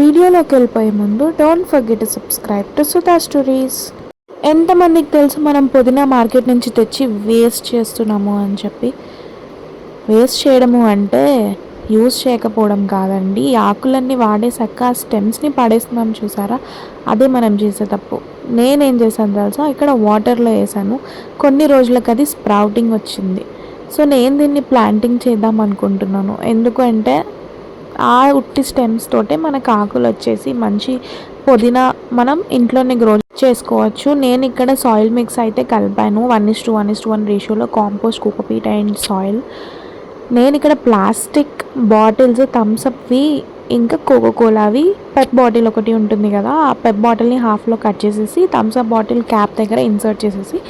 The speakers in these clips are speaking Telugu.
వీడియోలోకి వెళ్ళిపోయే ముందు don't forget to subscribe to Sudha stories. ఎంతమందికి తెలుసు మనం పుదీనా మార్కెట్ నుంచి తెచ్చి వేస్ట్ చేస్తున్నాము అని చెప్పి. వేస్ట్ చేయడము అంటే యూజ్ చేయకపోవడం కాదండి, ఆకులన్నీ వాడేసాక ఆ స్టెమ్స్ని పడేస్తున్నాం చూసారా, అదే మనం చేసే తప్పు. నేనేం చేశాను తెలుసా, ఇక్కడ వాటర్లో వేసాను, కొన్ని రోజులకు అది స్ప్రౌటింగ్ వచ్చింది. సో నేను దీన్ని ప్లాంటింగ్ చేద్దాం అనుకుంటున్నాను. ఎందుకంటే ఆ ఉట్టి స్టెమ్స్ తోటే మనకు ఆకులు వచ్చేసి మంచి పుదీనా మనం ఇంట్లోనే గ్రో చేసుకోవచ్చు. నేను ఇక్కడ సాయిల్ మిక్స్ అయితే కలిపాను 1:1:1 రేషియోలో, కాంపోస్ట్, కోకోపీట్ అండ్ సాయిల్. నేను ఇక్కడ ప్లాస్టిక్ బాటిల్స్, థమ్స్అప్వి ఇంకా కోకోకోలావి, పెప్ బాటిల్ ఒకటి ఉంటుంది కదా, ఆ పెప్ బాటిల్ని హాఫ్లో కట్ చేసేసి థమ్స్అప్ బాటిల్ క్యాప్ దగ్గర ఇన్సర్ట్ చేసేసి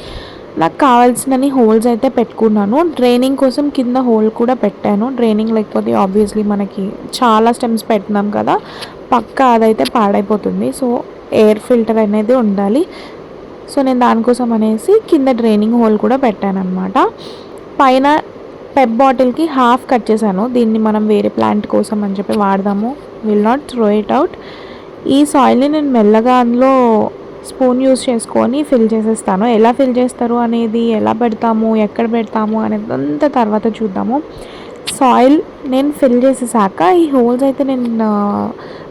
నాకు కావాల్సినన్ని హోల్స్ అయితే పెట్టుకున్నాను. డ్రైనింగ్ కోసం కింద హోల్ కూడా పెట్టాను. డ్రైనింగ్ లేకపోతే ఆబ్వియస్లీ మనకి చాలా స్టెమ్స్ పెట్టినాం కదా, పక్క అదైతే పాడైపోతుంది. సో ఎయిర్ ఫిల్టర్ అనేది ఉండాలి. సో నేను దానికోసం అనేసి కింద డ్రైనింగ్ హోల్ కూడా పెట్టాను అనమాట. పైన పెప్ బాటిల్కి హాఫ్ కట్ చేశాను. దీన్ని మనం వేరే ప్లాంట్ కోసం అని చెప్పి వాడదాము, will not throw it out. ఈ సాయిల్ని నేను మెల్లగా అందులో స్పూన్ యూస్ చేసుకొని ఫిల్ చేసేస్తాను. ఎలా ఫిల్ చేస్తారు అనేది, ఎలా పెడతాము, ఎక్కడ పెడతాము అనేది అంతా తర్వాత చూద్దాము. సాయిల్ నేను ఫిల్ చేసేసాక ఈ హోల్స్ అయితే నేను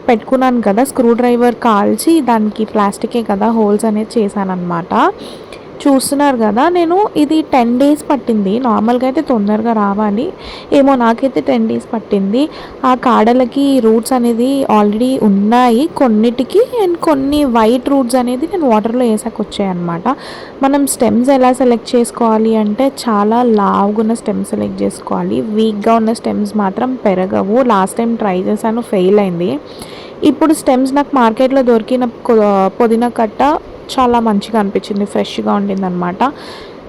పెట్టుకున్నాను కదా, స్క్రూ డ్రైవర్ కాల్చి దానికి ప్లాస్టికే కదా హోల్స్ అనేది చేశాను అనమాట. చూస్తున్నారు కదా, నేను ఇది 10 days పట్టింది. నార్మల్గా అయితే తొందరగా రావాలి, ఏమో నాకైతే 10 days పట్టింది. ఆ కాడలకి రూట్స్ అనేది ఆల్రెడీ ఉన్నాయి కొన్నిటికి, అండ్ కొన్ని వైట్ రూట్స్ అనేది నేను వాటర్లో వేసాక వచ్చాయన్నమాట. మనం స్టెమ్స్ ఎలా సెలెక్ట్ చేసుకోవాలి అంటే, చాలా లావుగా ఉన్న స్టెమ్స్ సెలెక్ట్ చేసుకోవాలి. వీక్గా ఉన్న స్టెమ్స్ మాత్రం పెరగవు. లాస్ట్ టైం ట్రై చేశాను, ఫెయిల్ అయింది. ఇప్పుడు స్టెమ్స్ నాకు మార్కెట్లో దొరికిన పుదీనా కట్ట చాలా మంచిగా అనిపించింది, ఫ్రెష్గా ఉండింది అనమాట.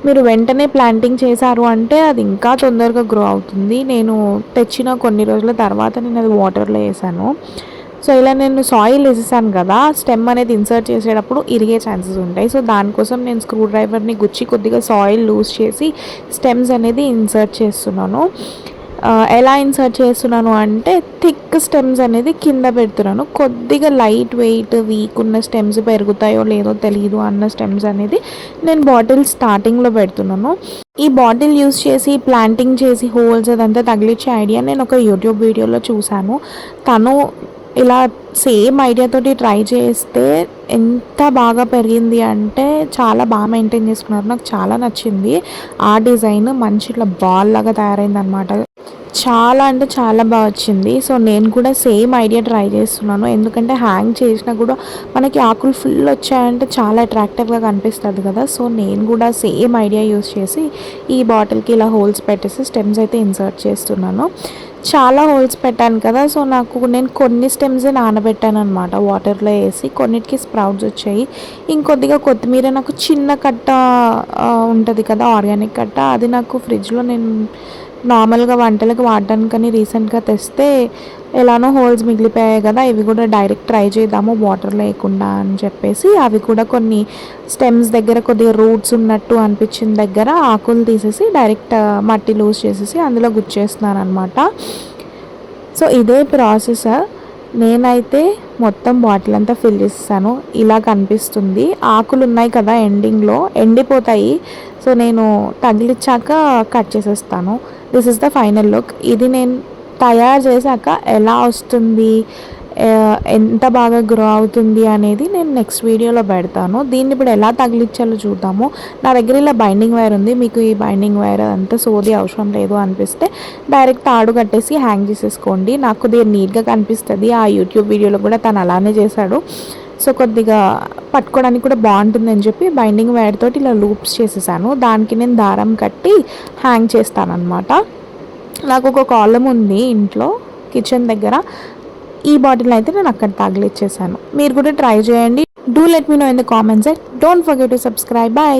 మీరు వెంటనే ప్లాంటింగ్ చేశారు అంటే అది ఇంకా తొందరగా గ్రో అవుతుంది. నేను తెచ్చిన కొన్ని రోజుల తర్వాత నేను అది వాటర్లో వేసాను. సో ఇలా నేను సాయిల్ వేసేసాను కదా, స్టెమ్ అనేది ఇన్సర్ట్ చేసేటప్పుడు ఇరిగే ఛాన్సెస్ ఉంటాయి. సో దానికోసం నేను స్క్రూ డ్రైవర్ని గుచ్చి కొద్దిగా సాయిల్ లూజ్ చేసి స్టెమ్స్ అనేది ఇన్సర్ట్ చేస్తున్నాను. ఎలా ఇన్సర్ట్ చేస్తున్నాను అంటే, థిక్ స్టెమ్స్ అనేది కింద పెడుతున్నాను. కొద్దిగా లైట్ వెయిట్ వీక్ ఉన్న స్టెమ్స్ పెరుగుతాయో లేదో తెలియదు అన్న స్టెమ్స్ అనేది నేను బాటిల్ స్టార్టింగ్లో పెడుతున్నాను. ఈ బాటిల్ యూస్ చేసి ప్లాంటింగ్ చేసి హోల్స్ అదంతా తగిలించే ఐడియా నేను ఒక యూట్యూబ్ వీడియోలో చూశాను. తను ఇలా సేమ్ ఐడియాతోటి ట్రై చేస్తే ఎంత బాగా పెరిగింది అంటే చాలా బాగా మెయింటైన్ చేసుకున్నారు. నాకు చాలా నచ్చింది. ఆ డిజైన్ మంచి ఇట్లా బాల్ లాగా తయారైంది అనమాట. చాలా అంటే చాలా బాగా వచ్చింది. సో నేను కూడా సేమ్ ఐడియా ట్రై చేస్తున్నాను. ఎందుకంటే హ్యాంగ్ చేసినా కూడా మనకి ఆకులు ఫుల్ వచ్చాయంటే చాలా అట్రాక్టివ్గా కనిపిస్తుంది కదా. సో నేను కూడా సేమ్ ఐడియా యూస్ చేసి ఈ బాటిల్కి ఇలా హోల్స్ పెట్టేసి స్టెమ్స్ అయితే ఇన్సర్ట్ చేస్తున్నాను. చాలా హోల్స్ పెట్టాను కదా, సో నేను కొన్ని స్టెమ్స్ నానబెట్టాను అనమాట వాటర్లో వేసి. కొన్నిటికి స్ప్రౌట్స్ వచ్చాయి. ఇంకొద్దిగా కొత్తిమీర, నాకు చిన్న కట్ట ఉంటుంది కదా ఆర్గానిక్ కట్ట, అది నాకు ఫ్రిడ్జ్లో నేను నార్మల్గా వంటలకు వాడడానికని రీసెంట్గా తెస్తే ఎలానో హోల్స్ మిగిలిపోయాయి కదా, ఇవి కూడా డైరెక్ట్ ట్రై చేద్దాము వాటర్ లేకుండా అని చెప్పేసి అవి కూడా కొన్ని స్టెమ్స్ దగ్గర కొద్దిగా రూట్స్ ఉన్నట్టు అనిపించిన దగ్గర ఆకులు తీసేసి డైరెక్ట్ మట్టి లూజ్ చేసేసి అందులో గుచ్చేస్తున్నాను అనమాట. సో ఇదే ప్రాసెస్. నేనైతే మొత్తం బాటిల్ అంతా ఫిల్ చేసేసాను. ఇలా కనిపిస్తుంది. ఆకులు ఉన్నాయి కదా ఎండింగ్లో, ఎండిపోతాయి. సో నేను తగిలిచ్చాక కట్ చేసేస్తాను. This is the final look. ఇది నేను తయారు చేశాక ఎలా వస్తుంది, ఎంత బాగా గ్రో అవుతుంది అనేది నేను నెక్స్ట్ వీడియోలో పెడతాను. దీన్ని ఇప్పుడు ఎలా తగిలించాలో చూద్దాము. నా దగ్గర ఇలా బైండింగ్ వైర్ ఉంది. మీకు ఈ బైండింగ్ వైర్ అంతా సోది అవసరం లేదు అనిపిస్తే డైరెక్ట్ తాడు కట్టేసి హ్యాంగ్ చేసేసుకోండి. నాకు కొద్దిగా నీట్గా కనిపిస్తుంది. ఆ యూట్యూబ్ వీడియోలో కూడా తను అలానే చేశాడు. సో కొద్దిగా పట్టుకోవడానికి కూడా బాగుంటుందని చెప్పి బైండింగ్ వైర్ తోటి ఇలా లూప్స్ చేసేసాను. దానికి నేను దారం కట్టి హ్యాంగ్ చేస్తానన్నమాట. నాకు ఒక కాలమ్ ఉంది ఇంట్లో కిచెన్ దగ్గర. ఈ బాటిల్ అయితే నేను అక్కడ తగిలిచ్చేసాను. మీరు కూడా ట్రై చేయండి. Do let me know in the comments. Don't forget to subscribe. By.